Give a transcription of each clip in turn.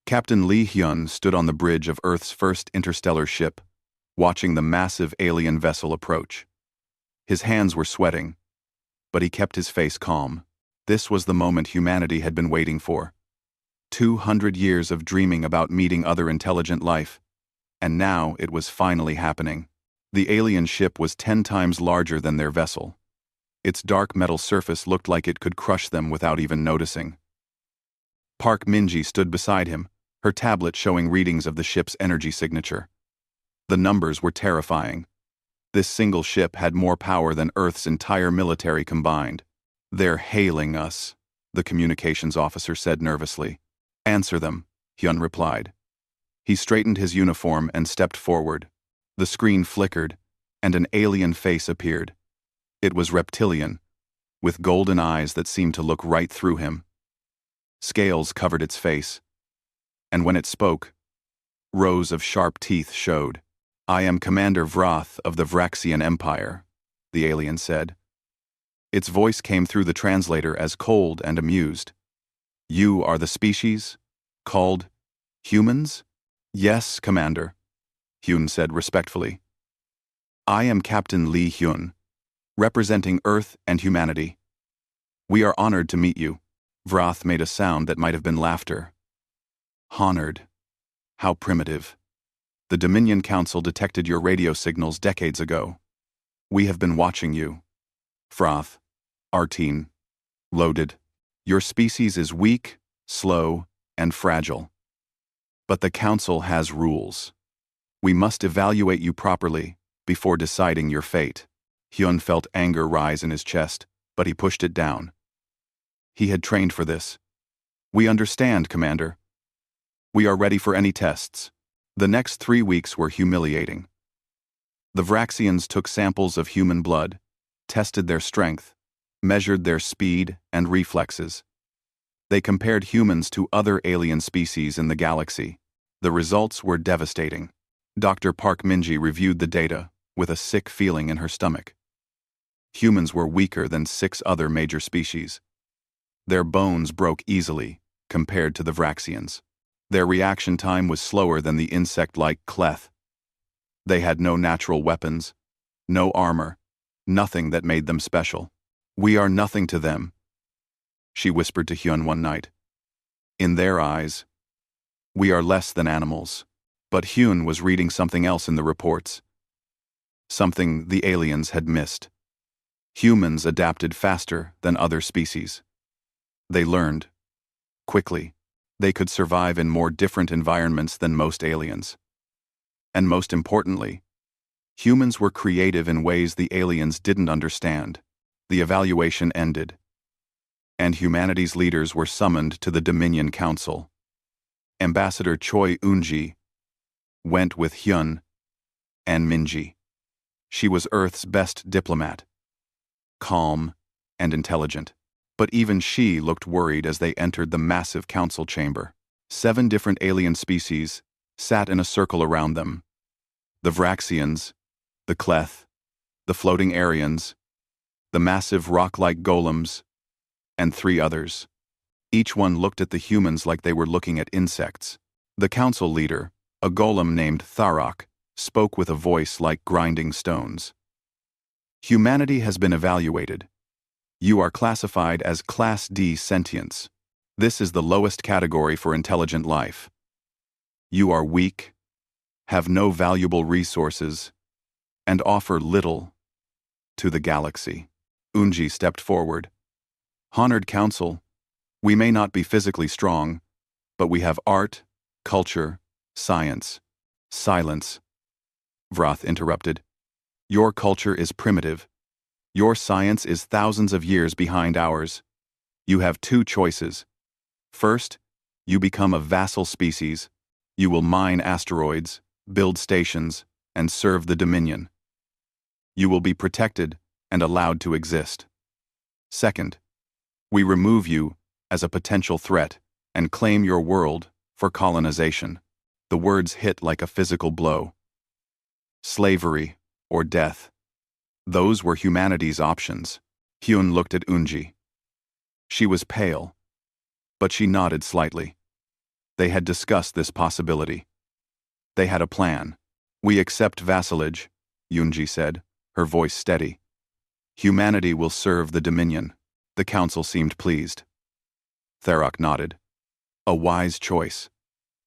Captain Lee Hyun stood on the bridge of Earth's first interstellar ship, watching the massive alien vessel approach. His hands were sweating, but he kept his face calm. This was the moment humanity had been waiting for. 200 years of dreaming about meeting other intelligent life, and now it was finally happening. The alien ship was 10 times larger than their vessel. Its dark metal surface looked like it could crush them without even noticing. Park Minji stood beside him, her tablet showing readings of the ship's energy signature. The numbers were terrifying. This single ship had more power than Earth's entire military combined. "They're hailing us," the communications officer said nervously. "Answer them," Hyun replied. He straightened his uniform and stepped forward. The screen flickered, and an alien face appeared. It was reptilian, with golden eyes that seemed to look right through him. Scales covered its face, and when it spoke, rows of sharp teeth showed. "I am Commander Vrath of the Vraxian Empire," the alien said. Its voice came through the translator as cold and amused. "You are the species called humans?" "Yes, Commander," Hyun said respectfully. "I am Captain Lee Hyun, representing Earth and humanity. We are honored to meet you." Vrath made a sound that might have been laughter. "Honored? How primitive. The Dominion Council detected your radio signals decades ago. We have been watching you. Vrath, Artine, loaded. Your species is weak, slow, and fragile. But the Council has rules. We must evaluate you properly before deciding your fate." Hyun felt anger rise in his chest, but he pushed it down. He had trained for this. "We understand, Commander. We are ready for any tests." The next 3 weeks were humiliating. The Vraxians took samples of human blood, tested their strength, measured their speed and reflexes. They compared humans to other alien species in the galaxy. The results were devastating. Dr. Park Minji reviewed the data with a sick feeling in her stomach. Humans were weaker than 6 other major species. Their bones broke easily compared to the Vraxians. Their reaction time was slower than the insect-like Cleth. They had no natural weapons, no armor, nothing that made them special. "We are nothing to them," she whispered to Hyun one night. "In their eyes, we are less than animals." But Hyun was reading something else in the reports. Something the aliens had missed. Humans adapted faster than other species. They learned quickly. They could survive in more different environments than most aliens. And most importantly, humans were creative in ways the aliens didn't understand. The evaluation ended, and humanity's leaders were summoned to the Dominion Council. Ambassador Choi Eun-ji went with Hyun and Minji. She was Earth's best diplomat, calm and intelligent. But even she looked worried as they entered the massive council chamber. 7 different alien species sat in a circle around them. The Vraxians, the Cleth, the floating Aryans, the massive rock-like golems, and 3 others. Each one looked at the humans like they were looking at insects. The council leader, a golem named Tharok, spoke with a voice like grinding stones. "Humanity has been evaluated. You are classified as Class D sentience. This is the lowest category for intelligent life. You are weak, have no valuable resources, and offer little to the galaxy." Eun-ji stepped forward. "Honored Council, we may not be physically strong, but we have art, culture, science." "Silence," Vrath interrupted. "Your culture is primitive. Your science is thousands of years behind ours. You have 2 choices. First, you become a vassal species. You will mine asteroids, build stations, and serve the Dominion. You will be protected and allowed to exist. Second, we remove you as a potential threat and claim your world for colonization." The words hit like a physical blow. Slavery or death. Those were humanity's options. Hyun looked at Eun-ji. She was pale, but she nodded slightly. They had discussed this possibility. They had a plan. "We accept vassalage," Yunji said, her voice steady. "Humanity will serve the Dominion." The council seemed pleased. Tharok nodded. "A wise choice.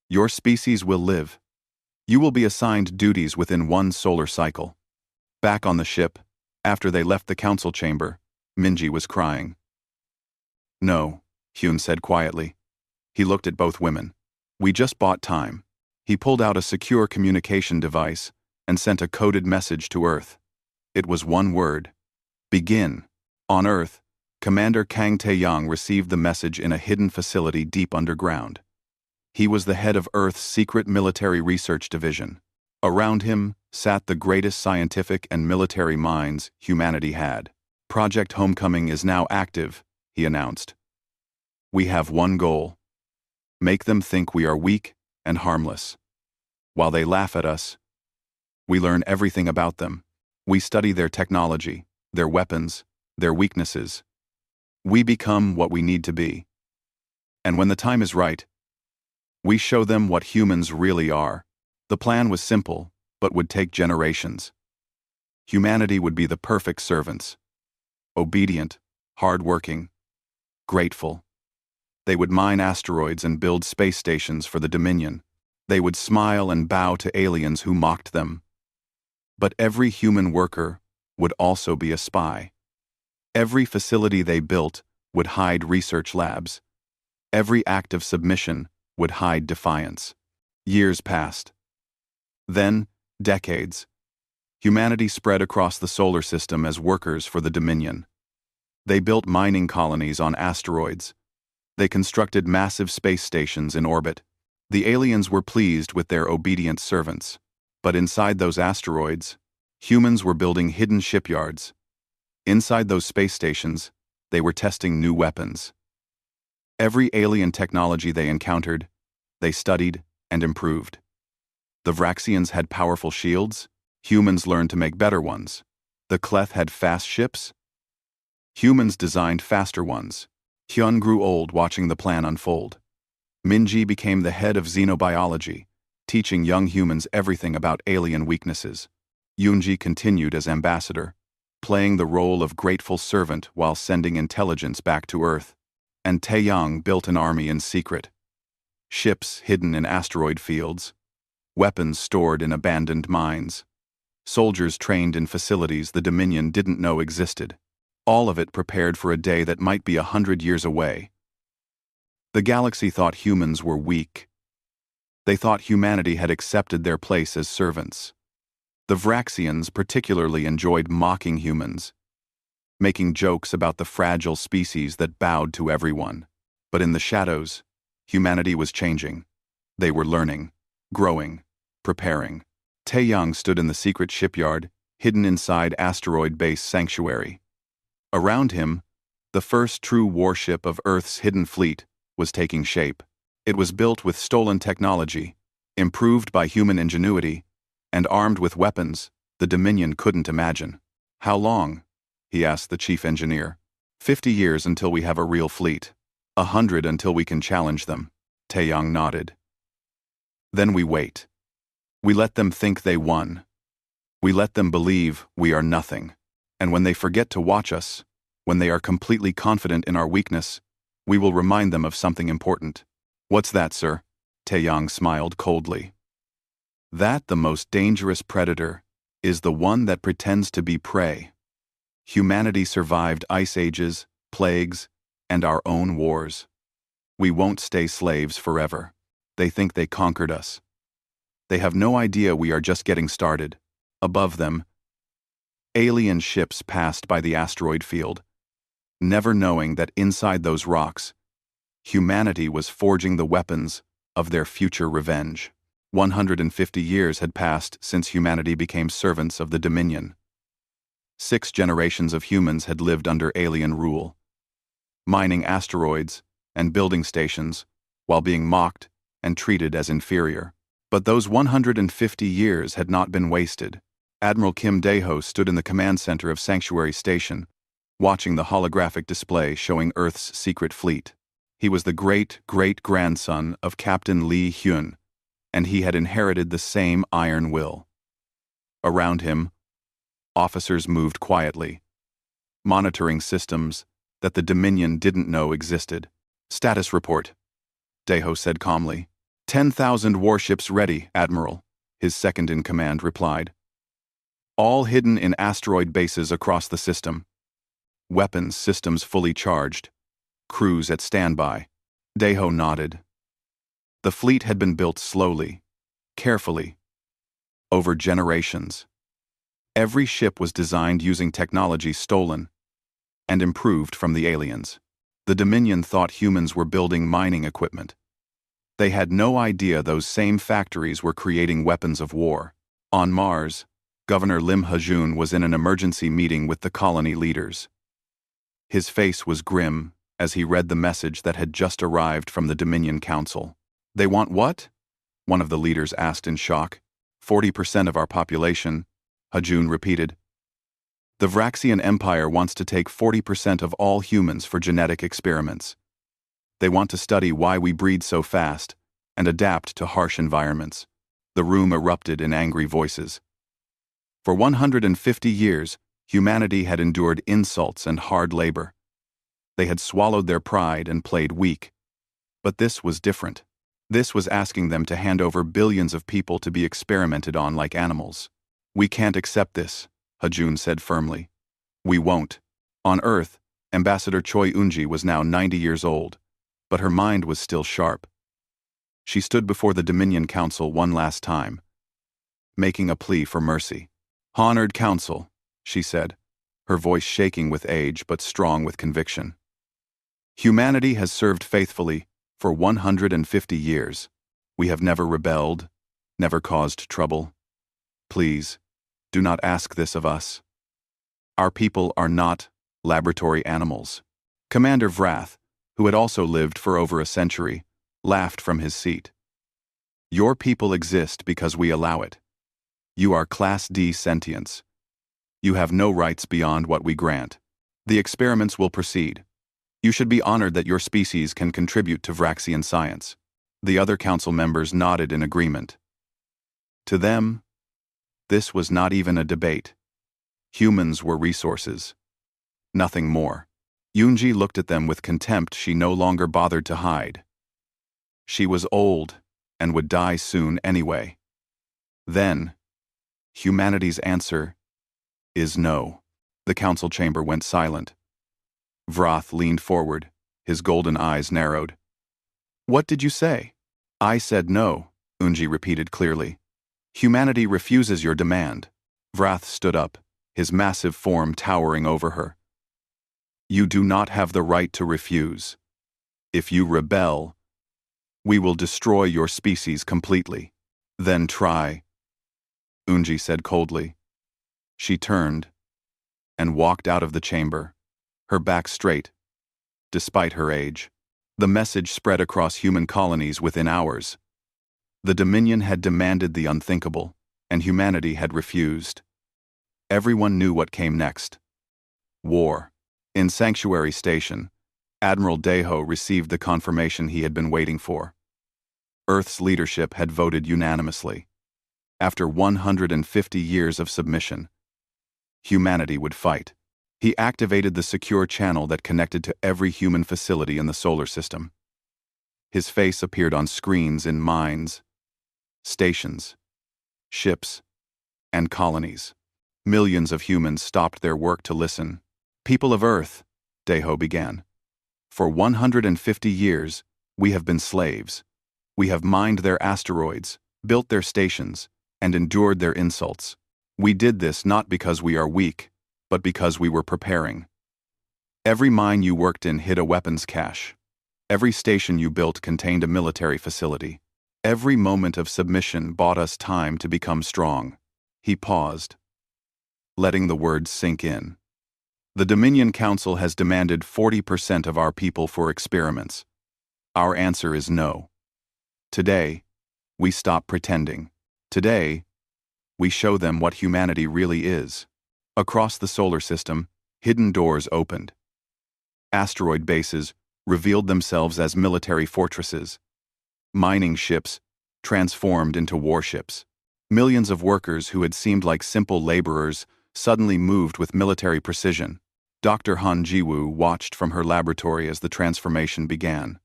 Your species will live. You will be assigned duties within one solar cycle." Back on the ship, after they left the council chamber, Minji was crying. "No," Hyun said quietly. He looked at both women. "We just bought time." He pulled out a secure communication device and sent a coded message to Earth. It was one word: begin. On Earth, Commander Kang Taeyang received the message in a hidden facility deep underground. He was the head of Earth's secret military research division. Around him sat the greatest scientific and military minds humanity had. "Project Homecoming is now active," he announced. "We have one goal: make them think we are weak and harmless. While they laugh at us, we learn everything about them. We study their technology, their weapons, their weaknesses. We become what we need to be. And when the time is right, we show them what humans really are." The plan was simple, but would take generations. Humanity would be the perfect servants. Obedient, hard-working, grateful. They would mine asteroids and build space stations for the Dominion. They would smile and bow to aliens who mocked them. But every human worker would also be a spy. Every facility they built would hide research labs. Every act of submission would hide defiance. Years passed. Then, decades. Humanity spread across the solar system as workers for the Dominion. They built mining colonies on asteroids. They constructed massive space stations in orbit. The aliens were pleased with their obedient servants. But inside those asteroids, humans were building hidden shipyards. Inside those space stations, they were testing new weapons. Every alien technology they encountered, they studied and improved. The Vraxians had powerful shields. Humans learned to make better ones. The Cleth had fast ships. Humans designed faster ones. Hyun grew old watching the plan unfold. Minji became the head of xenobiology, teaching young humans everything about alien weaknesses. Yunji continued as ambassador, playing the role of grateful servant while sending intelligence back to Earth. And Taeyang built an army in secret. Ships hidden in asteroid fields. Weapons stored in abandoned mines. Soldiers trained in facilities the Dominion didn't know existed. All of it prepared for a day that might be 100 years away. The galaxy thought humans were weak. They thought humanity had accepted their place as servants. The Vraxians particularly enjoyed mocking humans, making jokes about the fragile species that bowed to everyone. But in the shadows, humanity was changing. They were learning, growing, preparing. Taeyang stood in the secret shipyard, hidden inside asteroid base sanctuary. Around him, the first true warship of Earth's hidden fleet was taking shape. It was built with stolen technology, improved by human ingenuity, and armed with weapons the Dominion couldn't imagine. "How long?" he asked the chief engineer. 50 years until we have a real fleet. 100 until we can challenge them." Taeyang nodded. "Then we wait. We let them think they won. We let them believe we are nothing. And when they forget to watch us, when they are completely confident in our weakness, we will remind them of something important." "What's that, sir?" Taeyang smiled coldly. "That the most dangerous predator is the one that pretends to be prey. Humanity survived ice ages, plagues, and our own wars. We won't stay slaves forever. They think they conquered us. They have no idea we are just getting started." Above them, alien ships passed by the asteroid field, never knowing that inside those rocks, humanity was forging the weapons of their future revenge. 150 years had passed since humanity became servants of the Dominion. 6 generations of humans had lived under alien rule, mining asteroids and building stations while being mocked and treated as inferior. But those 150 years had not been wasted. Admiral Kim Dae-ho stood in the command center of Sanctuary Station, watching the holographic display showing Earth's secret fleet. He was the great-great-grandson of Captain Lee Hyun, and he had inherited the same iron will. Around him, officers moved quietly, monitoring systems that the Dominion didn't know existed. "Status report," Daeho said calmly. 10,000 warships ready, Admiral," his second-in-command replied. "All hidden in asteroid bases across the system. Weapons systems fully charged. Crews at standby." Daeho nodded. The fleet had been built slowly, carefully, over generations. Every ship was designed using technology stolen and improved from the aliens. The Dominion thought humans were building mining equipment. They had no idea those same factories were creating weapons of war. On Mars, Governor Lim Ha-jun was in an emergency meeting with the colony leaders. His face was grim as he read the message that had just arrived from the Dominion Council. "They want what?" one of the leaders asked in shock. 40% of our population," Ha-jun repeated. "The Vraxian Empire wants to take 40% of all humans for genetic experiments. They want to study why we breed so fast and adapt to harsh environments." The room erupted in angry voices. For 150 years, humanity had endured insults and hard labor. They had swallowed their pride and played weak. But this was different. This was asking them to hand over billions of people to be experimented on like animals. "We can't accept this," Ha-jun said firmly. "We won't." On Earth, Ambassador Choi Eun-ji was now 90 years old, but her mind was still sharp. She stood before the Dominion Council one last time, making a plea for mercy. "Honored Council," she said, her voice shaking with age but strong with conviction. "Humanity has served faithfully for 150 years. We have never rebelled, never caused trouble. Please, do not ask this of us. Our people are not laboratory animals." Commander Vrath, who had also lived for over a century, laughed from his seat. "Your people exist because we allow it. You are Class D sentience. You have no rights beyond what we grant. The experiments will proceed. You should be honored that your species can contribute to Vraxian science." The other council members nodded in agreement. To them, this was not even a debate. Humans were resources. Nothing more. Yoonji looked at them with contempt she no longer bothered to hide. She was old and would die soon anyway. Then, humanity's answer is no. The council chamber went silent. Vrath leaned forward, his golden eyes narrowed. "What did you say?" "I said no," Eun-ji repeated clearly. "Humanity refuses your demand." Vrath stood up, his massive form towering over her. "You do not have the right to refuse. If you rebel, we will destroy your species completely. Then try," Eun-ji said coldly. She turned and walked out of the chamber, her back straight, despite her age. The message spread across human colonies within hours. The Dominion had demanded the unthinkable, and humanity had refused. Everyone knew what came next. War. In Sanctuary Station, Admiral Daeho received the confirmation he had been waiting for. Earth's leadership had voted unanimously. After 150 years of submission, humanity would fight. He activated the secure channel that connected to every human facility in the solar system. His face appeared on screens in mines, stations, ships, and colonies. Millions of humans stopped their work to listen. "People of Earth," Daeho began, "for 150 years, we have been slaves. We have mined their asteroids, built their stations, and endured their insults. We did this not because we are weak, but because we were preparing. Every mine you worked in hid a weapons cache. Every station you built contained a military facility. Every moment of submission bought us time to become strong." He paused, letting the words sink in. "The Dominion Council has demanded 40% of our people for experiments. Our answer is no. Today, we stop pretending. Today, we show them what humanity really is." Across the solar system, hidden doors opened. Asteroid bases, revealed themselves as military fortresses. Mining ships transformed into warships. Millions of workers who had seemed like simple laborers suddenly moved with military precision. Dr. Han Jiwoo watched from her laboratory as the transformation began.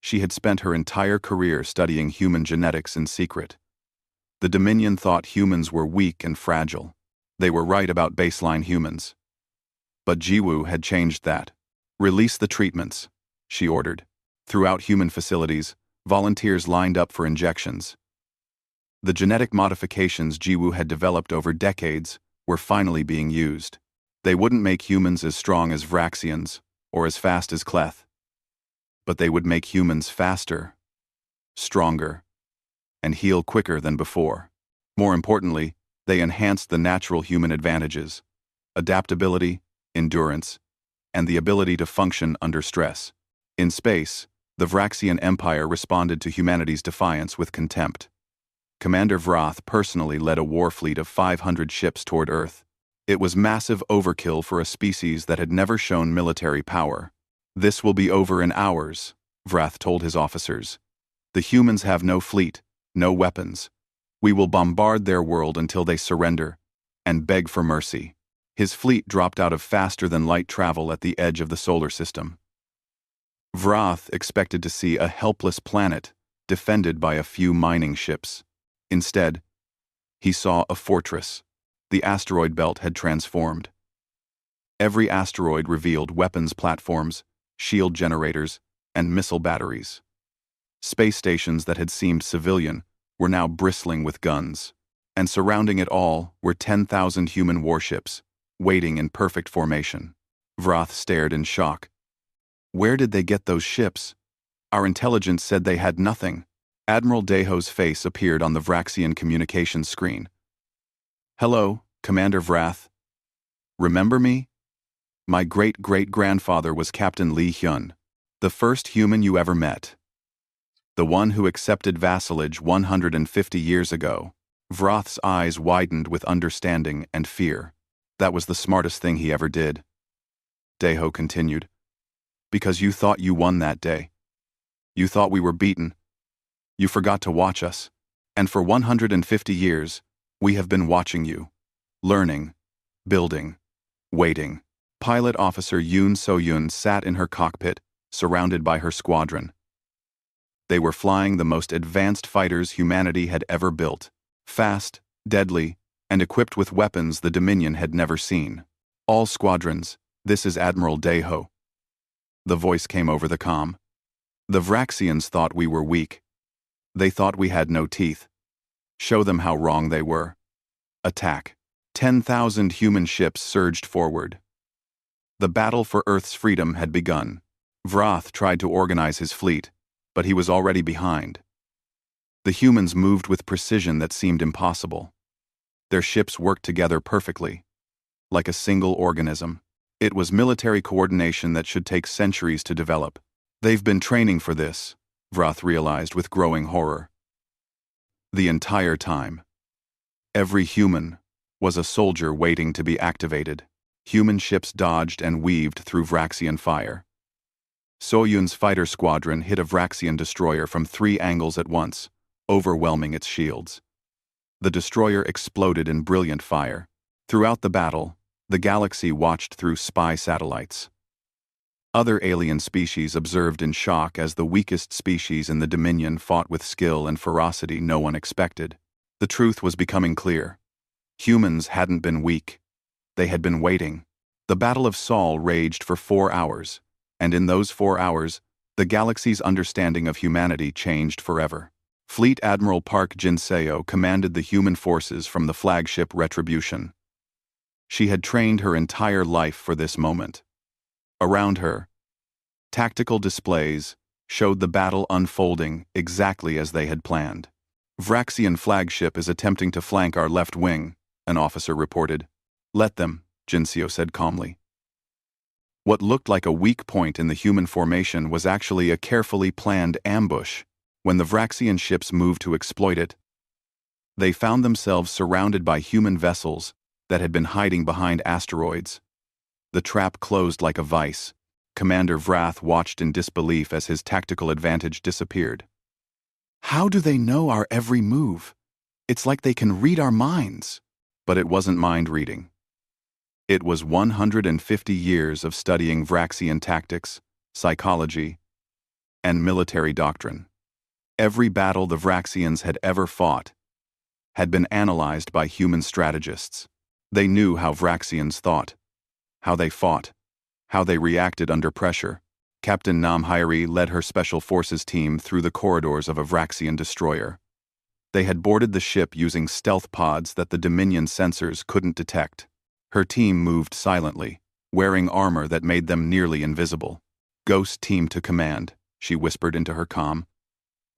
She had spent her entire career studying human genetics in secret. The Dominion thought humans were weak and fragile. They were right about baseline humans. But Jiwoo had changed that. "Release the treatments," she ordered. Throughout human facilities, volunteers lined up for injections. The genetic modifications Jiwoo had developed over decades were finally being used. They wouldn't make humans as strong as Vraxians or as fast as Cleth. But they would make humans faster, stronger, and heal quicker than before. More importantly, they enhanced the natural human advantages: adaptability, endurance, and the ability to function under stress. In space, the Vraxian Empire responded to humanity's defiance with contempt. Commander Vrath personally led a war fleet of 500 ships toward Earth. It was massive overkill for a species that had never shown military power. "This will be over in hours," Vrath told his officers. "The humans have no fleet, no weapons. We will bombard their world until they surrender and beg for mercy." His fleet dropped out of faster-than-light travel at the edge of the solar system. Vrath expected to see a helpless planet defended by a few mining ships. Instead, he saw a fortress. The asteroid belt had transformed. Every asteroid revealed weapons platforms, shield generators, and missile batteries. Space stations that had seemed civilian were now bristling with guns. And surrounding it all were 10,000 human warships, waiting in perfect formation. Vrath stared in shock. "Where did they get those ships? Our intelligence said they had nothing." Admiral Daho's face appeared on the Vraxian communications screen. "Hello, Commander Vrath. Remember me? My great-great-grandfather was Captain Lee Hyun, the first human you ever met. The one who accepted vassalage 150 years ago." Vrath's eyes widened with understanding and fear. "That was the smartest thing he ever did," Daho continued. "Because you thought you won that day. You thought we were beaten. You forgot to watch us. And for 150 years, we have been watching you. Learning, building, waiting." Pilot Officer Yoon So-yoon sat in her cockpit, surrounded by her squadron. They were flying the most advanced fighters humanity had ever built. Fast, deadly, and equipped with weapons the Dominion had never seen. "All squadrons, this is Admiral Daho." The voice came over the comm. "The Vraxians thought we were weak. They thought we had no teeth. Show them how wrong they were. Attack." 10,000 human ships surged forward. The battle for Earth's freedom had begun. Vrath tried to organize his fleet, but he was already behind. The humans moved with precision that seemed impossible. Their ships worked together perfectly, like a single organism. It was military coordination that should take centuries to develop. "They've been training for this," Vrath realized with growing horror. The entire time. Every human was a soldier waiting to be activated. Human ships dodged and weaved through Vraxian fire. So-yoon's fighter squadron hit a Vraxian destroyer from 3 angles at once, overwhelming its shields. The destroyer exploded in brilliant fire. Throughout the battle, the galaxy watched through spy satellites. Other alien species observed in shock as the weakest species in the Dominion fought with skill and ferocity no one expected. The truth was becoming clear. Humans hadn't been weak. They had been waiting. The Battle of Sol raged for 4 hours, and in those 4 hours, the galaxy's understanding of humanity changed forever. Fleet Admiral Park Jin-seo commanded the human forces from the flagship Retribution. She had trained her entire life for this moment. Around her, tactical displays showed the battle unfolding exactly as they had planned. "Vraxian flagship is attempting to flank our left wing," an officer reported. "Let them," Jin-seo said calmly. What looked like a weak point in the human formation was actually a carefully planned ambush. When the Vraxian ships moved to exploit it, they found themselves surrounded by human vessels that had been hiding behind asteroids. The trap closed like a vice. Commander Vrath watched in disbelief as his tactical advantage disappeared. How do they know our every move? It's like they can read our minds. But it wasn't mind reading. It was 150 years of studying Vraxian tactics, psychology, and military doctrine. Every battle the Vraxians had ever fought had been analyzed by human strategists. They knew how Vraxians thought, how they fought, how they reacted under pressure. Captain Namhairi led her special forces team through the corridors of a Vraxian destroyer. They had boarded the ship using stealth pods that the Dominion sensors couldn't detect. Her team moved silently, wearing armor that made them nearly invisible. "Ghost team to command," she whispered into her comm.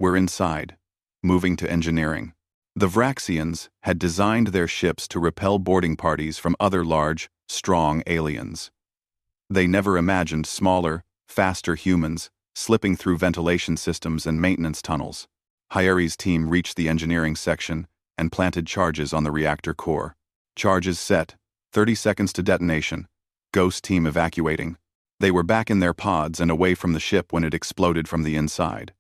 "We're inside, moving to engineering." The Vraxians had designed their ships to repel boarding parties from other large, strong aliens. They never imagined smaller, faster humans slipping through ventilation systems and maintenance tunnels. Hayari's team reached the engineering section and planted charges on the reactor core. Charges set, 30 seconds to detonation. Ghost team evacuating. They were back in their pods and away from the ship when it exploded from the inside.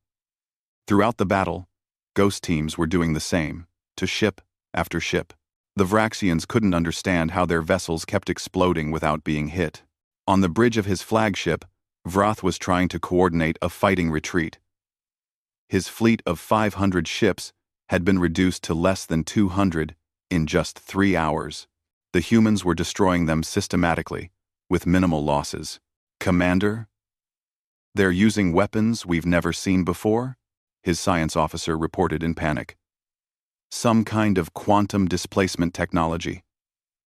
Throughout the battle, Ghost teams were doing the same, to ship after ship. The Vraxians couldn't understand how their vessels kept exploding without being hit. On the bridge of his flagship, Vrath was trying to coordinate a fighting retreat. His fleet of 500 ships had been reduced to less than 200 in just 3 hours. The humans were destroying them systematically, with minimal losses. "Commander? They're using weapons we've never seen before?" his science officer reported in panic. "Some kind of quantum displacement technology.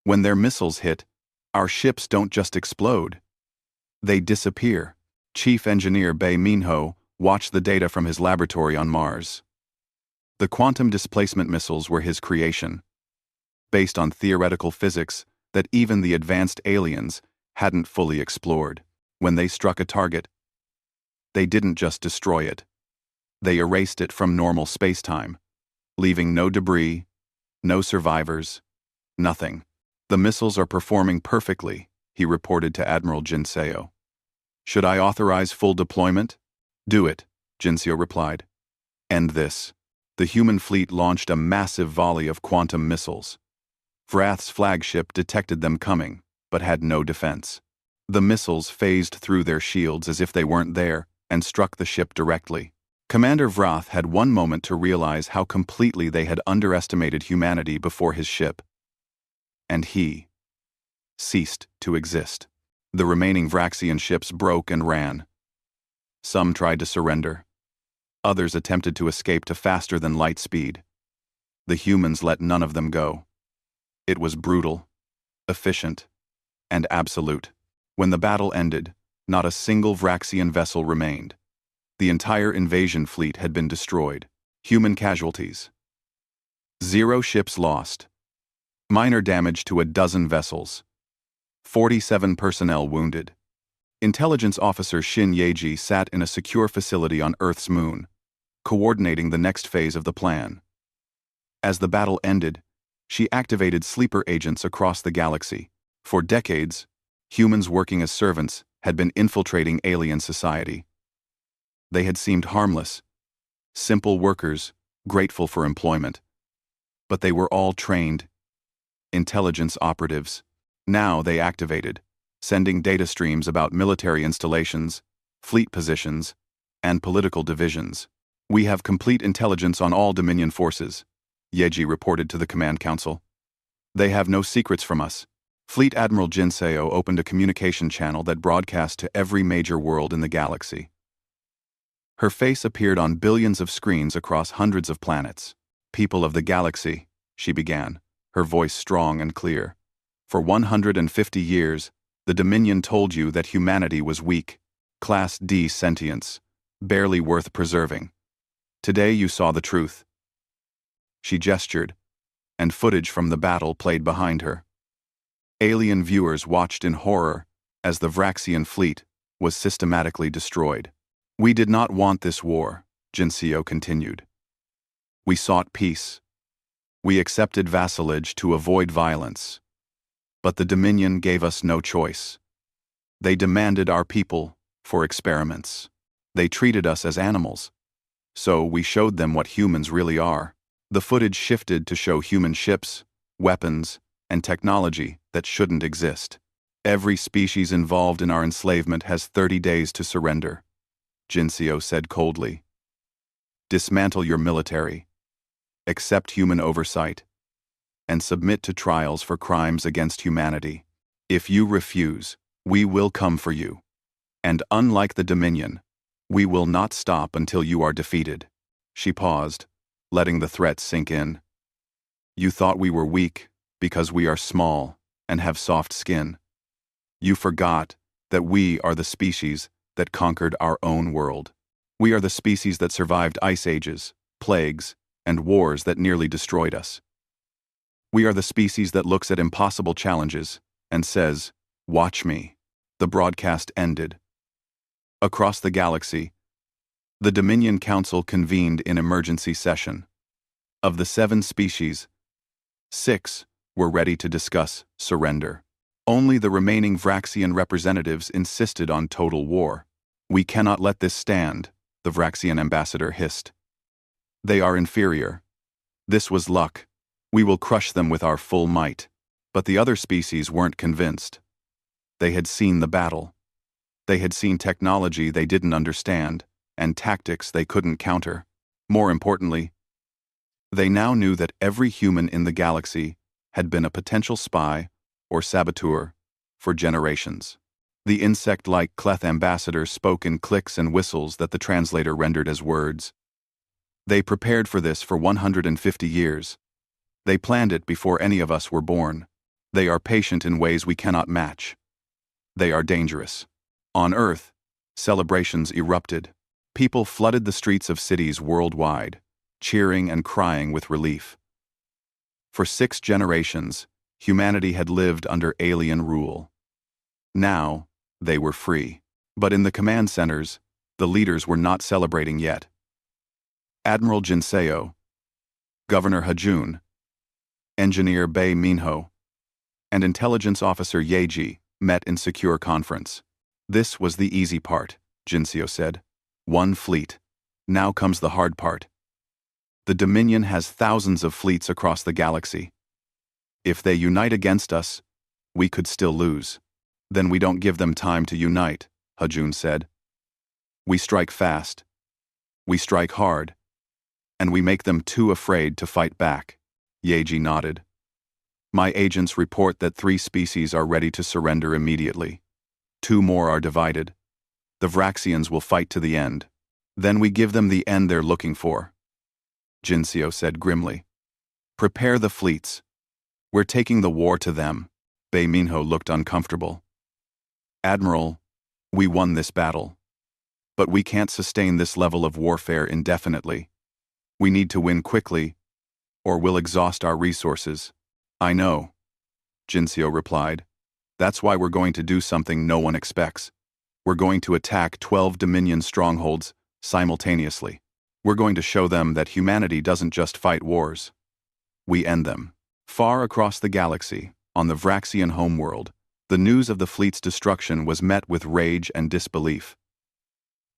When their missiles hit, our ships don't just explode. They disappear." Chief Engineer Bei Minho watched the data from his laboratory on Mars. The quantum displacement missiles were his creation, based on theoretical physics that even the advanced aliens hadn't fully explored. When they struck a target, they didn't just destroy it. They erased it from normal spacetime, leaving no debris, no survivors, nothing. "The missiles are performing perfectly," he reported to Admiral Jinseo. "Should I authorize full deployment?" "Do it," Jinseo replied. "End this." The human fleet launched a massive volley of quantum missiles. Vrath's flagship detected them coming, but had no defense. The missiles phased through their shields as if they weren't there and struck the ship directly. Commander Vrath had one moment to realize how completely they had underestimated humanity before his ship. And he ceased to exist. The remaining Vraxian ships broke and ran. Some tried to surrender. Others attempted to escape to faster than light speed. The humans let none of them go. It was brutal, efficient, and absolute. When the battle ended, not a single Vraxian vessel remained. The entire invasion fleet had been destroyed. Human casualties: 0 ships lost. Minor damage to a dozen vessels. 47 personnel wounded. Intelligence Officer Shin Yeji sat in a secure facility on Earth's moon, coordinating the next phase of the plan. As the battle ended, she activated sleeper agents across the galaxy. For decades, humans working as servants had been infiltrating alien society. They had seemed harmless, simple workers, grateful for employment. But they were all trained intelligence operatives. Now they activated, sending data streams about military installations, fleet positions, and political divisions. "We have complete intelligence on all Dominion forces," Yeji reported to the Command Council. "They have no secrets from us." Fleet Admiral Jinseo opened a communication channel that broadcast to every major world in the galaxy. Her face appeared on billions of screens across hundreds of planets. "People of the galaxy," she began, her voice strong and clear. "For 150 years, the Dominion told you that humanity was weak, Class D sentience, barely worth preserving. Today you saw the truth." She gestured, and footage from the battle played behind her. Alien viewers watched in horror as the Vraxian fleet was systematically destroyed. "We did not want this war," Jinseo continued. "We sought peace. We accepted vassalage to avoid violence. But the Dominion gave us no choice. They demanded our people for experiments. They treated us as animals. So we showed them what humans really are. The footage shifted to show human ships, weapons, and technology that shouldn't exist. Every species involved in our enslavement has 30 days to surrender, Jinseo said coldly. Dismantle your military, accept human oversight, and submit to trials for crimes against humanity. If you refuse, we will come for you. And unlike the Dominion, we will not stop until you are defeated. She paused, letting the threat sink in. You thought we were weak because we are small and have soft skin. You forgot that we are the species that conquered our own world. We are the species that survived ice ages, plagues, and wars that nearly destroyed us. We are the species that looks at impossible challenges and says, "Watch me." The broadcast ended. Across the galaxy, the Dominion Council convened in emergency session. Of the 7 species, 6 were ready to discuss surrender. Only the remaining Vraxian representatives insisted on total war. We cannot let this stand, the Vraxian ambassador hissed. They are inferior. This was luck. We will crush them with our full might. But the other species weren't convinced. They had seen the battle. They had seen technology they didn't understand, and tactics they couldn't counter. More importantly, they now knew that every human in the galaxy had been a potential spy or saboteur for generations. The insect-like Cleth ambassador spoke in clicks and whistles that the translator rendered as words. They prepared for this for 150 years. They planned it before any of us were born. They are patient in ways we cannot match. They are dangerous. On Earth, celebrations erupted. People flooded the streets of cities worldwide, cheering and crying with relief. For 6 generations, humanity had lived under alien rule. Now, they were free. But in the command centers, the leaders were not celebrating yet. Admiral Jinseo, Governor Hajun, Engineer Bei Minho, and Intelligence Officer Yeji met in secure conference. This was the easy part, Jinseo said. 1 fleet. Now comes the hard part. The Dominion has thousands of fleets across the galaxy. If they unite against us, we could still lose. Then we don't give them time to unite, Hajun said. We strike fast. We strike hard. And we make them too afraid to fight back. Yeji nodded. My agents report that 3 species are ready to surrender immediately. 2 more are divided. The Vraxians will fight to the end. Then we give them the end they're looking for. Jinseo said grimly. Prepare the fleets. We're taking the war to them. Bei Minho looked uncomfortable. Admiral, we won this battle. But we can't sustain this level of warfare indefinitely. We need to win quickly, or we'll exhaust our resources. I know, Jinseo replied. That's why we're going to do something no one expects. We're going to attack 12 Dominion strongholds simultaneously. We're going to show them that humanity doesn't just fight wars. We end them. Far across the galaxy, on the Vraxian homeworld, the news of the fleet's destruction was met with rage and disbelief.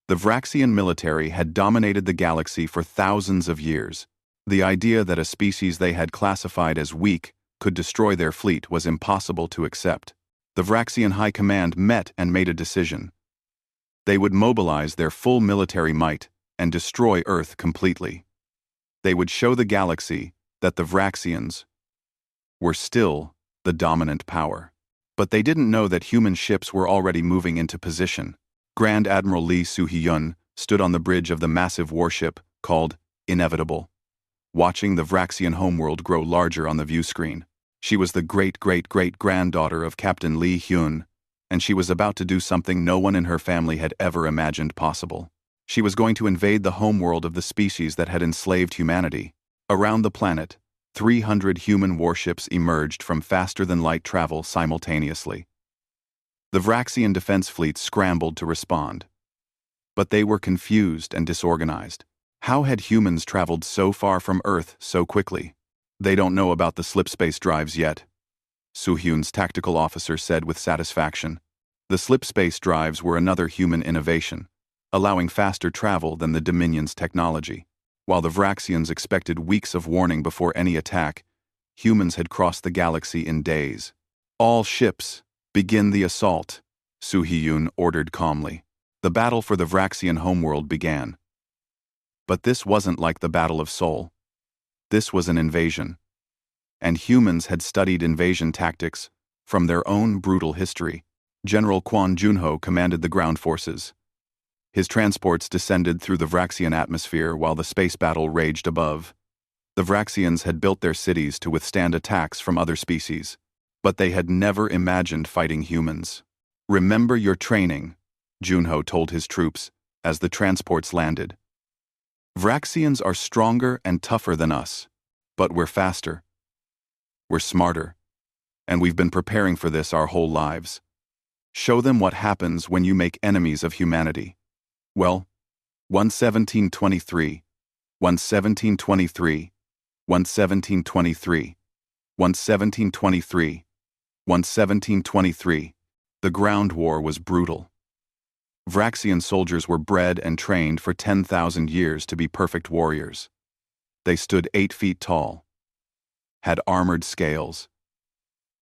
The Vraxian military had dominated the galaxy for thousands of years. The idea that a species they had classified as weak could destroy their fleet was impossible to accept. The Vraxian High Command met and made a decision. They would mobilize their full military might and destroy Earth completely. They would show the galaxy that the Vraxians were still the dominant power. But they didn't know that human ships were already moving into position. Grand Admiral Lee Soo-hyun stood on the bridge of the massive warship called Inevitable, watching the Vraxian homeworld grow larger on the view screen. She was the great-great-great-granddaughter of Captain Lee Hyun, and she was about to do something no one in her family had ever imagined possible. She was going to invade the homeworld of the species that had enslaved humanity. Around the planet, 300 human warships emerged from faster-than-light travel simultaneously. The Vraxian defense fleet scrambled to respond. But they were confused and disorganized. How had humans traveled so far from Earth so quickly? They don't know about the slipspace drives yet, Soo-hyun's tactical officer said with satisfaction. The slip space drives were another human innovation, allowing faster travel than the Dominion's technology. While the Vraxians expected weeks of warning before any attack, humans had crossed the galaxy in days. "All ships, begin the assault," Suhiyun ordered calmly. The battle for the Vraxian homeworld began. But this wasn't like the Battle of Seoul. This was an invasion. And humans had studied invasion tactics from their own brutal history. General Kwon Junho commanded the ground forces. His transports descended through the Vraxian atmosphere while the space battle raged above. The Vraxians had built their cities to withstand attacks from other species, but they had never imagined fighting humans. "Remember your training," Junho told his troops as the transports landed. "Vraxians are stronger and tougher than us, but we're faster. We're smarter, and we've been preparing for this our whole lives. Show them what happens when you make enemies of humanity." Well, 11723, 11723, 11723, 11723, 11723. The ground war was brutal. Vraxian soldiers were bred and trained for 10,000 years to be perfect warriors. They stood 8 feet tall, had armored scales,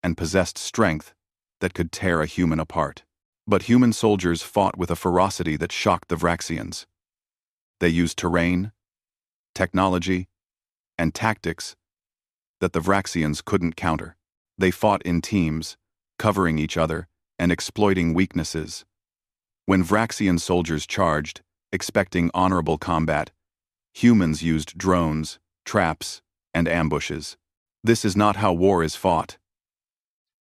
and possessed strength that could tear a human apart. But human soldiers fought with a ferocity that shocked the Vraxians. They used terrain, technology, and tactics that the Vraxians couldn't counter. They fought in teams, covering each other and exploiting weaknesses. When Vraxian soldiers charged, expecting honorable combat, humans used drones, traps, and ambushes. "This is not how war is fought,"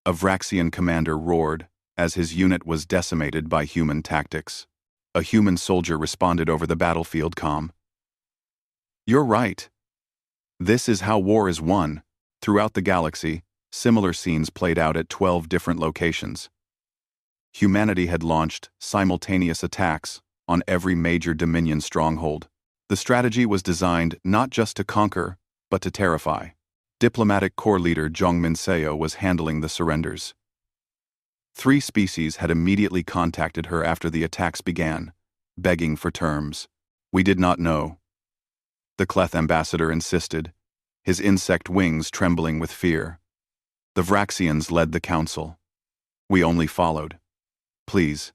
a Vraxian commander roared as his unit was decimated by human tactics. A human soldier responded over the battlefield calm. "You're right. This is how war is won." Throughout the galaxy, similar scenes played out at 12 different locations. Humanity had launched simultaneous attacks on every major Dominion stronghold. The strategy was designed not just to conquer, but to terrify. Diplomatic Corps leader Jong Minseo was handling the surrenders. 3 species had immediately contacted her after the attacks began, begging for terms. "We did not know," the Cleth ambassador insisted, his insect wings trembling with fear. The Vraxians led the council. "We only followed. Please,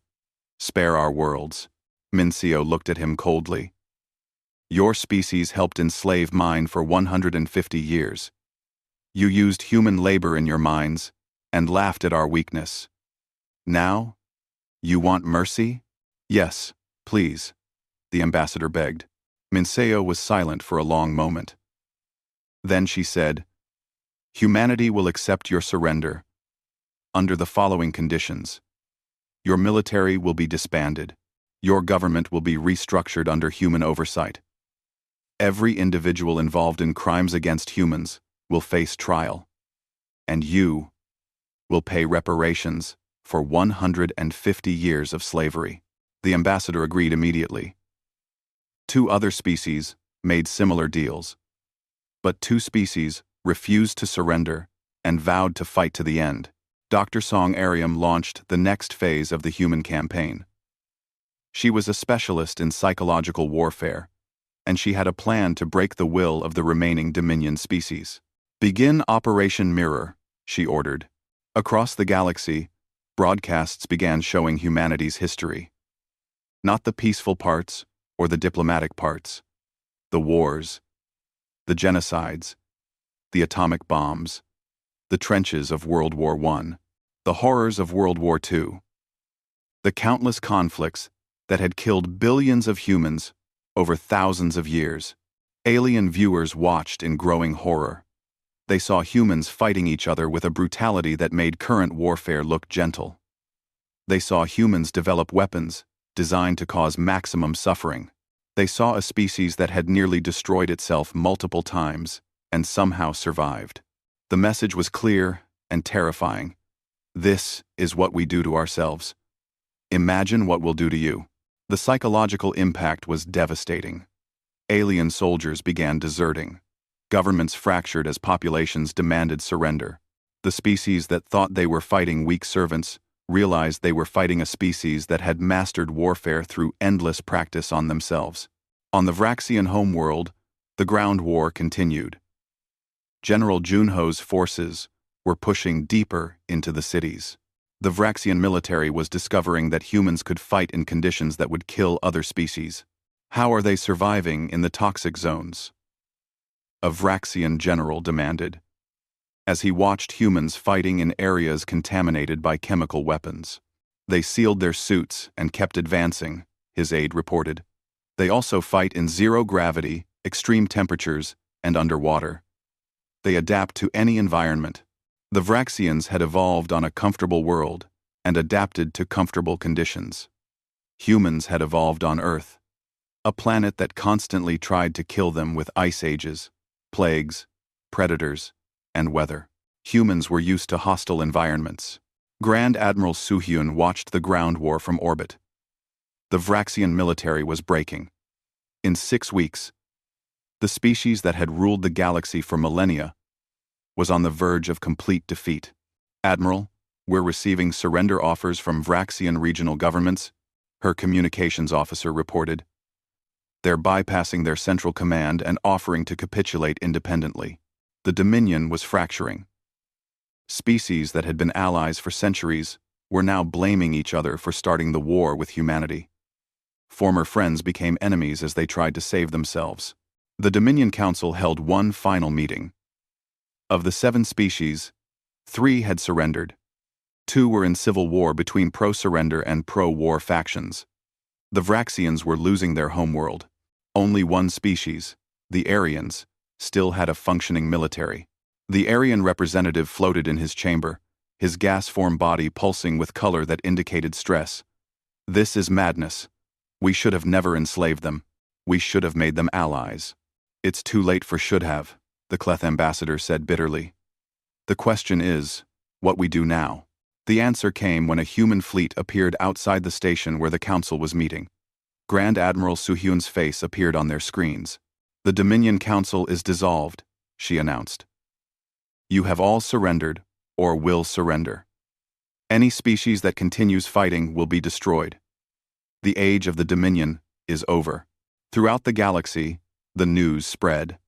spare our worlds." Minseo looked at him coldly. "Your species helped enslave mine for 150 years. You used human labor in your mines and laughed at our weakness. Now, you want mercy?" "Yes, please," the ambassador begged. Minseo was silent for a long moment. Then she said, "Humanity will accept your surrender under the following conditions. Your military will be disbanded. Your government will be restructured under human oversight. Every individual involved in crimes against humans will face trial. And you will pay reparations for 150 years of slavery." The ambassador agreed immediately. 2 other species made similar deals, but 2 species refused to surrender and vowed to fight to the end. Dr. Song Ariam launched the next phase of the human campaign. She was a specialist in psychological warfare, and she had a plan to break the will of the remaining Dominion species. "Begin Operation Mirror," she ordered. Across the galaxy, broadcasts began showing humanity's history. Not the peaceful parts or the diplomatic parts. The wars, the genocides, the atomic bombs, the trenches of World War I, the horrors of World War II, the countless conflicts that had killed billions of humans over thousands of years. Alien viewers watched in growing horror. They saw humans fighting each other with a brutality that made current warfare look gentle. They saw humans develop weapons designed to cause maximum suffering. They saw a species that had nearly destroyed itself multiple times and somehow survived. The message was clear and terrifying. This is what we do to ourselves. Imagine what we'll do to you. The psychological impact was devastating. Alien soldiers began deserting. Governments fractured as populations demanded surrender. The species that thought they were fighting weak servants realized they were fighting a species that had mastered warfare through endless practice on themselves. On the Vraxian homeworld, the ground war continued. General Junho's forces were pushing deeper into the cities. The Vraxian military was discovering that humans could fight in conditions that would kill other species. How are they surviving in the toxic zones? A Vraxian general demanded, as he watched humans fighting in areas contaminated by chemical weapons. They sealed their suits and kept advancing, his aide reported. They also fight in zero gravity, extreme temperatures, and underwater. They adapt to any environment. The Vraxians had evolved on a comfortable world and adapted to comfortable conditions. Humans had evolved on Earth, a planet that constantly tried to kill them with ice ages, plagues, predators, and weather. Humans were used to hostile environments. Grand Admiral Suhyun watched the ground war from orbit. The Vraxian military was breaking. In 6 weeks, the species that had ruled the galaxy for millennia was on the verge of complete defeat. Admiral, we're receiving surrender offers from Vraxian regional governments, her communications officer reported. They're bypassing their central command and offering to capitulate independently. The Dominion was fracturing. Species that had been allies for centuries were now blaming each other for starting the war with humanity. Former friends became enemies as they tried to save themselves. The Dominion Council held one final meeting. Of the 7 species, 3 had surrendered. 2 were in civil war between pro-surrender and pro-war factions. The Vraxians were losing their homeworld. Only one species, the Aryans, still had a functioning military. The Aryan representative floated in his chamber, his gas-form body pulsing with color that indicated stress. This is madness. We should have never enslaved them. We should have made them allies. It's too late for should have, the Cleth ambassador said bitterly. The question is, what we do now? The answer came when a human fleet appeared outside the station where the council was meeting. Grand Admiral Suhyun's face appeared on their screens. The Dominion Council is dissolved, she announced. You have all surrendered, or will surrender. Any species that continues fighting will be destroyed. The age of the Dominion is over. Throughout the galaxy, the news spread.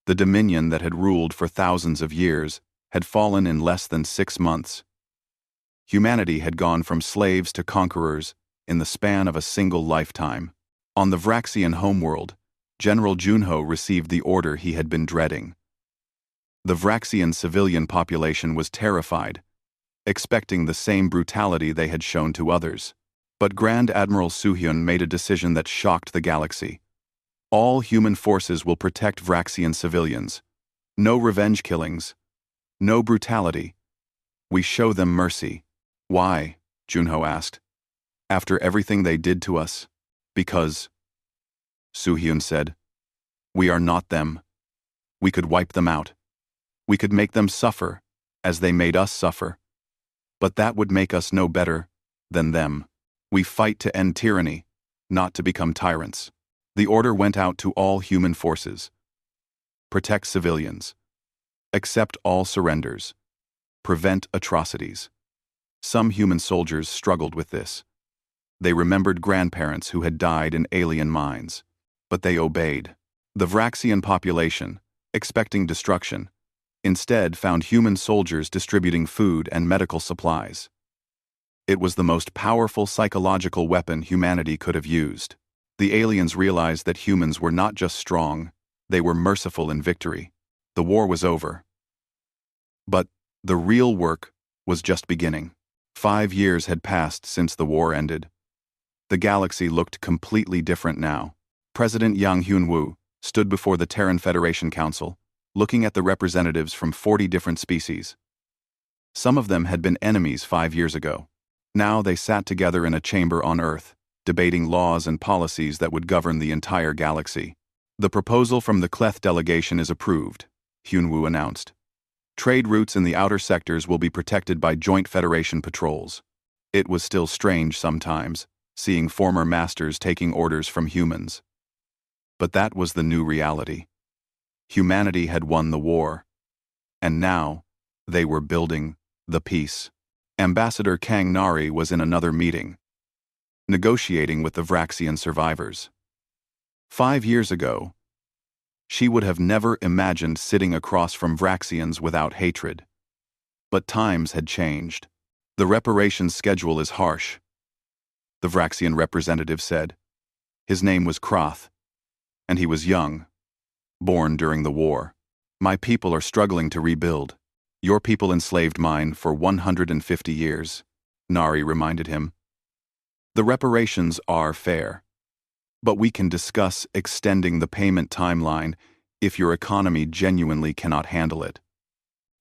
The Dominion that had ruled for thousands of years had fallen in less than 6 months. Humanity had gone from slaves to conquerors in the span of a single lifetime. On the Vraxian homeworld, General Junho received the order he had been dreading. The Vraxian civilian population was terrified, expecting the same brutality they had shown to others. But Grand Admiral Suhyun made a decision that shocked the galaxy. All human forces will protect Vraxian civilians. No revenge killings. No brutality. We show them mercy. Why? Junho asked. After everything they did to us? Because, Suhyun said, we are not them. We could wipe them out. We could make them suffer, as they made us suffer. But that would make us no better than them. We fight to end tyranny, not to become tyrants. The order went out to all human forces. Protect civilians. Accept all surrenders. Prevent atrocities. Some human soldiers struggled with this. They remembered grandparents who had died in alien mines. But they obeyed. The Vraxian population, expecting destruction, instead found human soldiers distributing food and medical supplies. It was the most powerful psychological weapon humanity could have used. The aliens realized that humans were not just strong, they were merciful in victory. The war was over. But the real work was just beginning. 5 years had passed since the war ended. The galaxy looked completely different now. President Yang Hyun-woo stood before the Terran Federation Council, looking at the representatives from 40 different species. Some of them had been enemies 5 years ago. Now they sat together in a chamber on Earth, debating laws and policies that would govern the entire galaxy. The proposal from the Cleth delegation is approved, Hyun-woo announced. Trade routes in the outer sectors will be protected by joint Federation patrols. It was still strange sometimes, seeing former masters taking orders from humans. But that was the new reality. Humanity had won the war. And now, they were building the peace. Ambassador Kang Nari was in another meeting, negotiating with the Vraxian survivors. 5 years ago, she would have never imagined sitting across from Vraxians without hatred. But times had changed. The reparations schedule is harsh, the Vraxian representative said. His name was Kroth, and he was young, born during the war. My people are struggling to rebuild. Your people enslaved mine for 150 years, Nari reminded him. The reparations are fair, but we can discuss extending the payment timeline if your economy genuinely cannot handle it.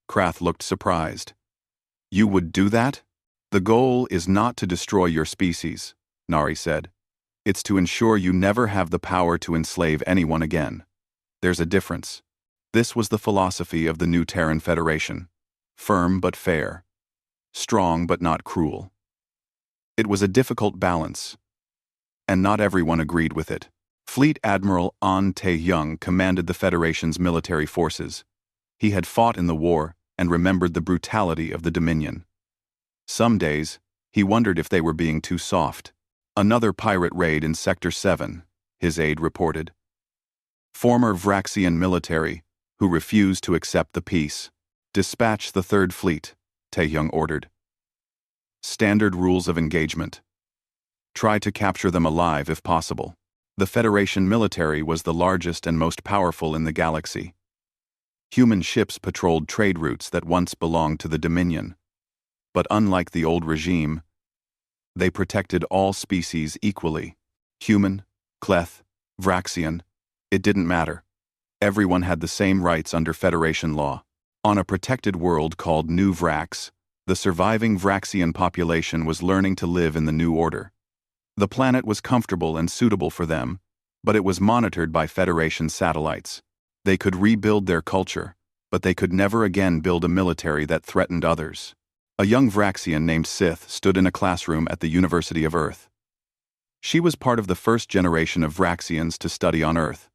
Krath looked surprised. You would do that? The goal is not to destroy your species, Nari said. It's to ensure you never have the power to enslave anyone again. There's a difference. This was the philosophy of the new Terran Federation. Firm but fair. Strong but not cruel. It was a difficult balance, and not everyone agreed with it. Fleet Admiral An Tae-young commanded the Federation's military forces. He had fought in the war and remembered the brutality of the Dominion. Some days, he wondered if they were being too soft. Another pirate raid in Sector 7, his aide reported. Former Vraxian military, who refused to accept the peace. Dispatch the Third Fleet, Tae-young ordered. Standard rules of engagement. Try to capture them alive if possible. The Federation military was the largest and most powerful in the galaxy. Human ships patrolled trade routes that once belonged to the Dominion. But unlike the old regime, they protected all species equally. Human, Cleth, Vraxian, it didn't matter. Everyone had the same rights under Federation law. On a protected world called New Vrax, the surviving Vraxian population was learning to live in the new order. The planet was comfortable and suitable for them, but it was monitored by Federation satellites. They could rebuild their culture, but they could never again build a military that threatened others. A young Vraxian named Sith stood in a classroom at the University of Earth. She was part of the first generation of Vraxians to study on Earth.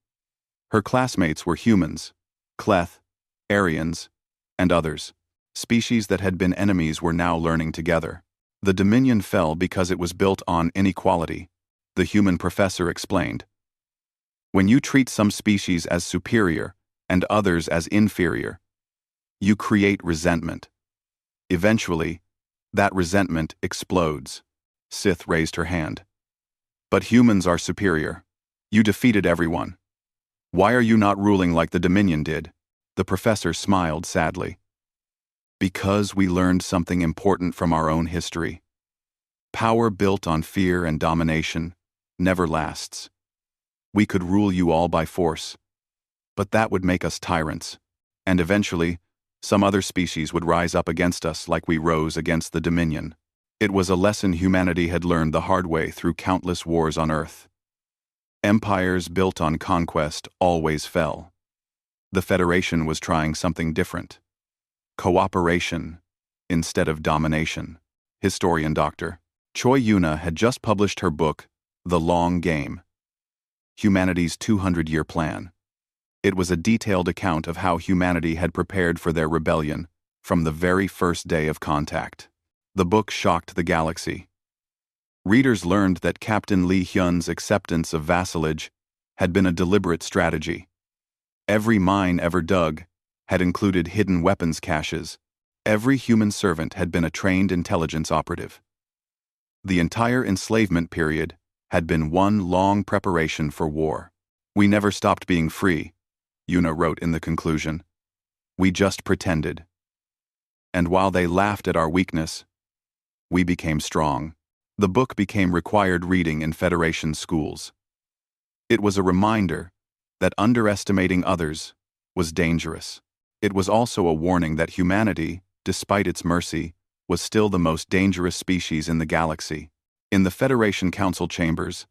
Her classmates were humans, Cleth, Aryans, and others. Species that had been enemies were now learning together. The Dominion fell because it was built on inequality, the human professor explained. When you treat some species as superior and others as inferior, you create resentment. Eventually, that resentment explodes. Sith raised her hand. But humans are superior. You defeated everyone. Why are you not ruling like the Dominion did? The professor smiled sadly. Because we learned something important from our own history. Power built on fear and domination never lasts. We could rule you all by force, but that would make us tyrants, and eventually, some other species would rise up against us like we rose against the Dominion. It was a lesson humanity had learned the hard way through countless wars on Earth. Empires built on conquest always fell. The Federation was trying something different. Cooperation instead of domination. Historian Dr. Choi Yuna had just published her book, The Long Game, Humanity's 200-Year Plan. It was a detailed account of how humanity had prepared for their rebellion from the very first day of contact. The book shocked the galaxy. Readers learned that Captain Lee Hyun's acceptance of vassalage had been a deliberate strategy. Every mine ever dug had included hidden weapons caches. Every human servant had been a trained intelligence operative. The entire enslavement period had been one long preparation for war. We never stopped being free, Yuna wrote in the conclusion. We just pretended. And while they laughed at our weakness, we became strong. The book became required reading in Federation schools. It was a reminder that underestimating others was dangerous. It was also a warning that humanity, despite its mercy, was still the most dangerous species in the galaxy. In the Federation Council chambers,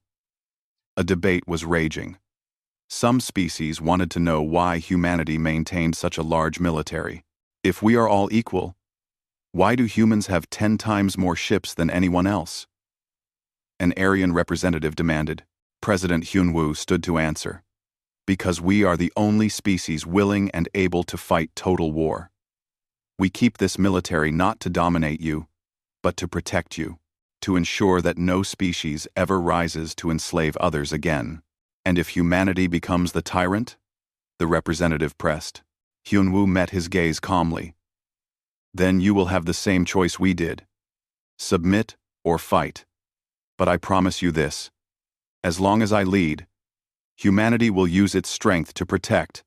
a debate was raging. Some species wanted to know why humanity maintained such a large military. If we are all equal, why do humans have 10 times more ships than anyone else? An Aryan representative demanded. President Hyunwoo stood to answer. Because we are the only species willing and able to fight total war. We keep this military not to dominate you, but to protect you, to ensure that no species ever rises to enslave others again. And if humanity becomes the tyrant? The representative pressed. Hyunwoo met his gaze calmly. Then you will have the same choice we did. Submit or fight. But I promise you this. As long as I lead, humanity will use its strength to protect,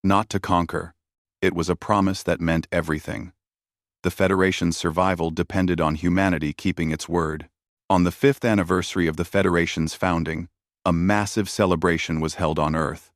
not to conquer. It was a promise that meant everything. The Federation's survival depended on humanity keeping its word. On the 5th anniversary of the Federation's founding, a massive celebration was held on Earth.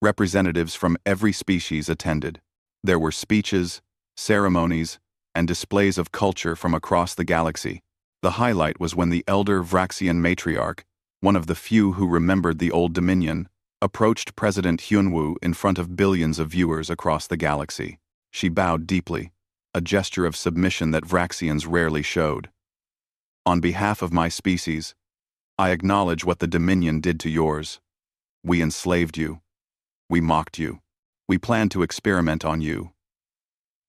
Representatives from every species attended. There were speeches, ceremonies, and displays of culture from across the galaxy. The highlight was when the elder Vraxian matriarch, one of the few who remembered the Old Dominion, approached President Hyunwoo in front of billions of viewers across the galaxy. She bowed deeply, a gesture of submission that Vraxians rarely showed. On behalf of my species, I acknowledge what the Dominion did to yours. We enslaved you. We mocked you. We planned to experiment on you.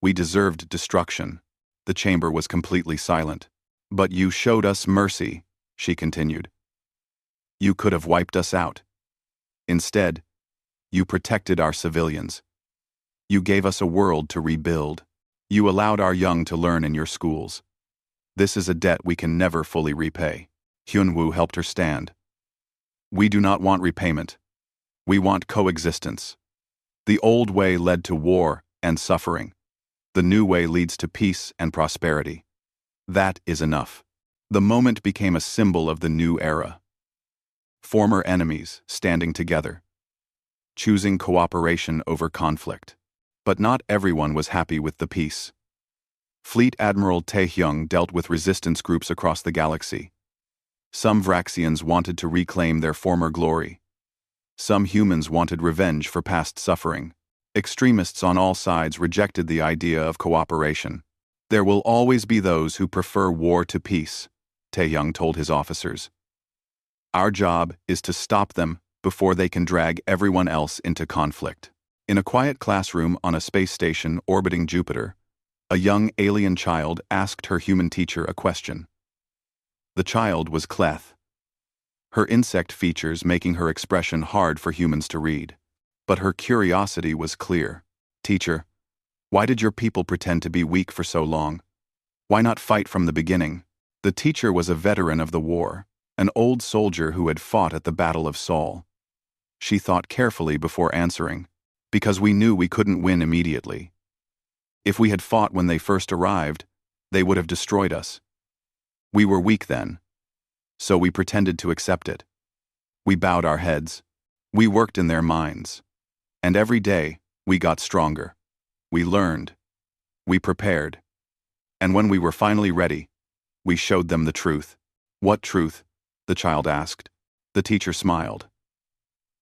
We deserved destruction. The chamber was completely silent. But you showed us mercy, she continued. You could have wiped us out. Instead, you protected our civilians. You gave us a world to rebuild. You allowed our young to learn in your schools. This is a debt we can never fully repay. Hyunwoo helped her stand. We do not want repayment. We want coexistence. The old way led to war and suffering. The new way leads to peace and prosperity. That is enough. The moment became a symbol of the new era. Former enemies standing together, choosing cooperation over conflict. But not everyone was happy with the peace. Fleet Admiral Taehyung dealt with resistance groups across the galaxy. Some Vraxians wanted to reclaim their former glory. Some humans wanted revenge for past suffering. Extremists on all sides rejected the idea of cooperation. There will always be those who prefer war to peace, Taehyung told his officers. Our job is to stop them before they can drag everyone else into conflict. In a quiet classroom on a space station orbiting Jupiter, a young alien child asked her human teacher a question. The child was Cleth, her insect features making her expression hard for humans to read. But her curiosity was clear. Teacher, why did your people pretend to be weak for so long? Why not fight from the beginning? The teacher was a veteran of the war, an old soldier who had fought at the Battle of Seoul. She thought carefully before answering, because we knew we couldn't win immediately. If we had fought when they first arrived, they would have destroyed us. We were weak then, so we pretended to accept it. We bowed our heads. We worked in their minds. And every day, we got stronger. We learned. We prepared. And when we were finally ready, we showed them the truth. What truth? The child asked. The teacher smiled.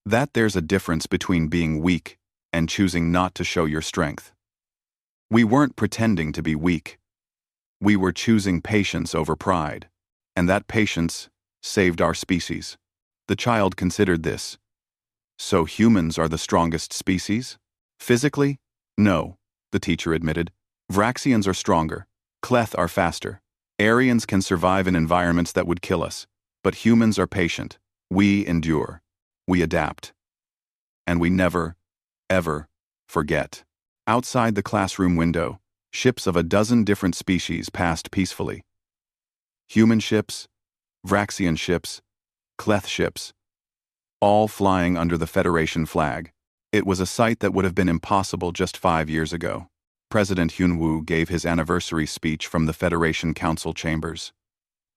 That there's a difference between being weak and choosing not to show your strength. We weren't pretending to be weak. We were choosing patience over pride. And that patience saved our species. The child considered this. So humans are the strongest species? Physically? No, the teacher admitted. Vraxians are stronger. Cleth are faster. Aryans can survive in environments that would kill us. But humans are patient. We endure. We adapt. And we never, ever forget. Outside the classroom window, ships of a dozen different species passed peacefully. Human ships, Vraxian ships, Cleth ships, all flying under the Federation flag. It was a sight that would have been impossible just 5 years ago. President Hyunwoo gave his anniversary speech from the Federation Council chambers.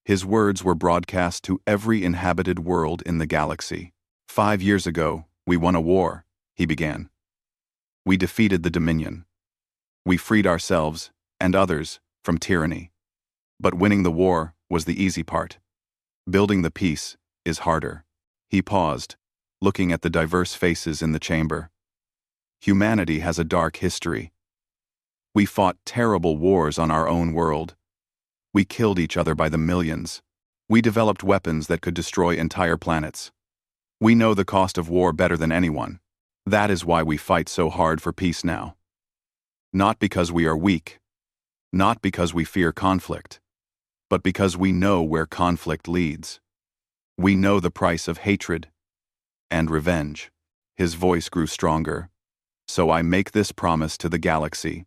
His words were broadcast to every inhabited world in the galaxy. 5 years ago, we won a war, he began. We defeated the Dominion. We freed ourselves, and others, from tyranny. But winning the war was the easy part. Building the peace is harder. He paused, looking at the diverse faces in the chamber. Humanity has a dark history. We fought terrible wars on our own world. We killed each other by the millions. We developed weapons that could destroy entire planets. We know the cost of war better than anyone. That is why we fight so hard for peace now. Not because we are weak. not because we fear conflict, but because we know where conflict leads. We know the price of hatred and revenge. His voice grew stronger. So I make this promise to the galaxy.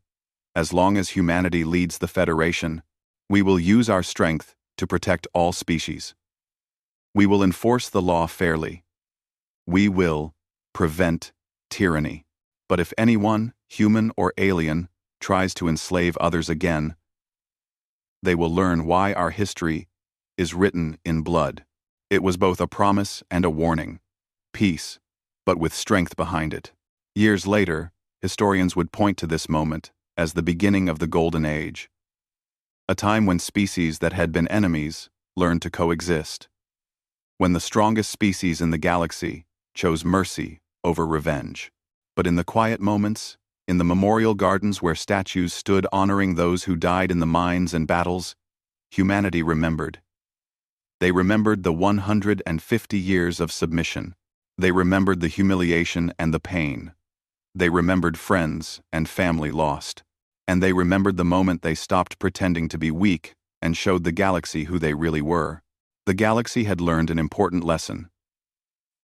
As long as humanity leads the Federation, we will use our strength to protect all species. We will enforce the law fairly. We will prevent tyranny. But if anyone, human or alien, tries to enslave others again, they will learn why our history is written in blood. It was both a promise and a warning. Peace, but with strength behind it. Years later, historians would point to this moment as the beginning of the Golden Age, a time when species that had been enemies learned to coexist, when the strongest species in the galaxy chose mercy over revenge. But in the quiet moments, in the memorial gardens where statues stood honoring those who died in the mines and battles, humanity remembered. They remembered the 150 years of submission. They remembered the humiliation and the pain. They remembered friends and family lost. And they remembered the moment they stopped pretending to be weak and showed the galaxy who they really were. The galaxy had learned an important lesson.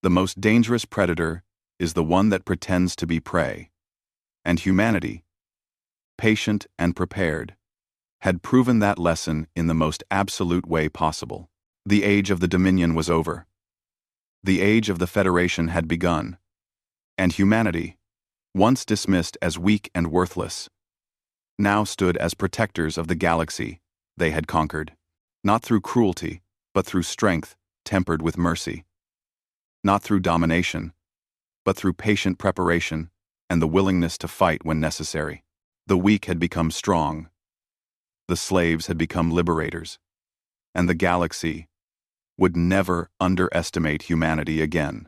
The most dangerous predator is the one that pretends to be prey. And humanity, patient and prepared, had proven that lesson in the most absolute way possible. The age of the Dominion was over. The age of the Federation had begun. And humanity, once dismissed as weak and worthless, now stood as protectors of the galaxy they had conquered, not through cruelty, but through strength tempered with mercy. Not through domination, but through patient preparation and the willingness to fight when necessary. The weak had become strong. The slaves had become liberators. And the galaxy would never underestimate humanity again.